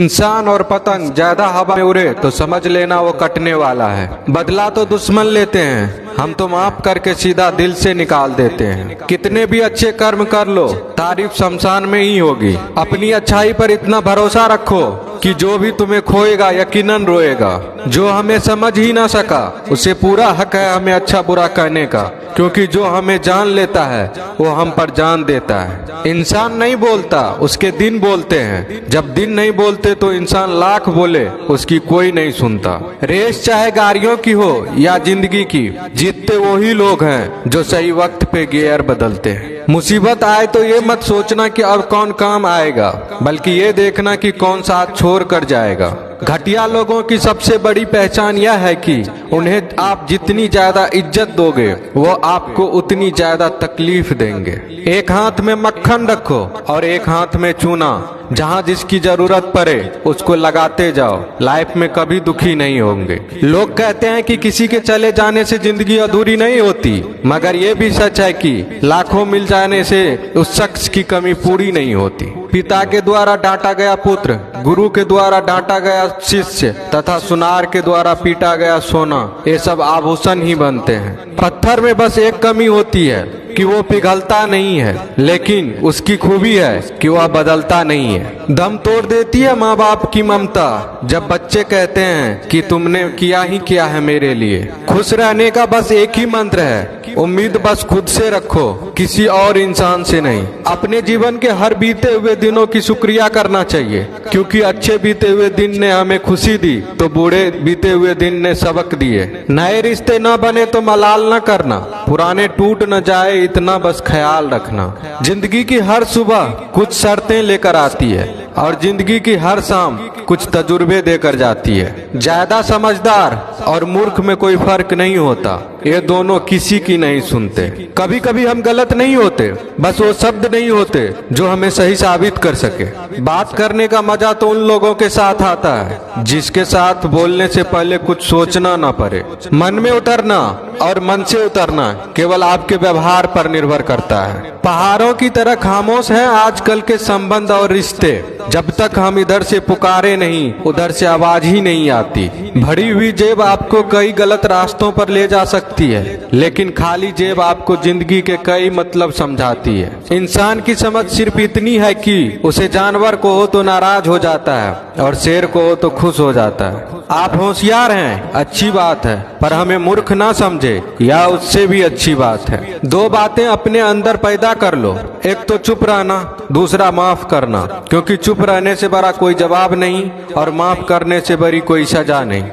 इंसान और पतंग ज्यादा हवा में उड़े तो समझ लेना वो कटने वाला है। बदला तो दुश्मन लेते हैं, हम तो माफ करके सीधा दिल से निकाल देते हैं। कितने भी अच्छे कर्म कर लो, तारीफ शमशान में ही होगी। अपनी अच्छाई पर इतना भरोसा रखो कि जो भी तुम्हें खोएगा यकीनन रोएगा। जो हमें समझ ही ना सका उसे पूरा हक है हमें अच्छा बुरा कहने का, क्योंकि जो हमें जान लेता है वो हम पर जान देता है। इंसान नहीं बोलता, उसके दिन बोलते हैं। जब दिन नहीं बोलते तो इंसान लाख बोले उसकी कोई नहीं सुनता। रेस चाहे गाड़ियों की हो या जिंदगी की, जीतते वही लोग हैं जो सही वक्त पे गियर बदलते हैं। मुसीबत आए तो ये मत सोचना कि अब कौन काम आएगा, बल्कि ये देखना कि कौन साथ छोड़ कर जाएगा। घटिया लोगों की सबसे बड़ी पहचान यह है कि उन्हें आप जितनी ज्यादा इज्जत दोगे वो आपको उतनी ज्यादा तकलीफ देंगे। एक हाथ में मक्खन रखो और एक हाथ में चूना, जहाँ जिसकी जरूरत पड़े उसको लगाते जाओ। लाइफ में कभी दुखी नहीं होंगे। लोग कहते हैं कि किसी के चले जाने से जिंदगी अधूरी नहीं होती, मगर ये भी सच है कि लाखों मिल जाने से उस शख्स की कमी पूरी नहीं होती। पिता के द्वारा डांटा गया पुत्र, गुरु के द्वारा डांटा गया शिष्य तथा सुनार के द्वारा पीटा गया सोना, ये सब आभूषण ही बनते हैं। पत्थर में बस एक कमी होती है कि वो पिघलता नहीं है, लेकिन उसकी खूबी है कि वह बदलता नहीं है। दम तोड़ देती है माँ बाप की ममता जब बच्चे कहते हैं कि तुमने किया ही क्या है मेरे लिए। खुश रहने का बस एक ही मंत्र है, उम्मीद बस खुद से रखो, किसी और इंसान से नहीं। अपने जीवन के हर बीते हुए दिनों की शुक्रिया करना चाहिए, क्योंकि अच्छे बीते हुए दिन ने हमें खुशी दी तो बूढ़े बीते हुए दिन ने सबक दिए। नए रिश्ते न बने तो मलाल न करना, पुराने टूट न जाए इतना बस ख्याल रखना। जिंदगी की हर सुबह कुछ शर्तें लेकर आती है और जिंदगी की हर शाम कुछ तजुर्बे देकर जाती है। ज्यादा समझदार और मूर्ख में कोई फर्क नहीं होता, ये दोनों किसी की नहीं सुनते। कभी कभी हम गलत नहीं होते, बस वो शब्द नहीं होते जो हमें सही साबित कर सके। बात करने का मजा तो उन लोगों के साथ आता है जिसके साथ बोलने से पहले कुछ सोचना ना पड़े। मन में उतरना और मन से उतरना केवल आपके व्यवहार पर निर्भर करता है। पहाड़ों की तरह खामोश है आजकल के संबंध और रिश्ते। जब तक हम इधर से पुकारे नहीं उधर से आवाज ही नहीं आती। भरी हुई जेब आपको कई गलत रास्तों पर ले जा सकती है, लेकिन खाली जेब आपको जिंदगी के कई मतलब समझाती है। इंसान की समझ सिर्फ इतनी है कि उसे जानवर को हो तो नाराज हो जाता है और शेर को हो तो खुश हो जाता है। आप होशियार हैं, अच्छी बात है, पर हमें मूर्ख ना समझे या उससे भी अच्छी बात है। दो बातें अपने अंदर पैदा कर लो, एक तो चुप रहना, दूसरा माफ करना, क्योंकि चुप रहने से बड़ा कोई जवाब नहीं और माफ करने से बड़ी कोई सजा नहीं।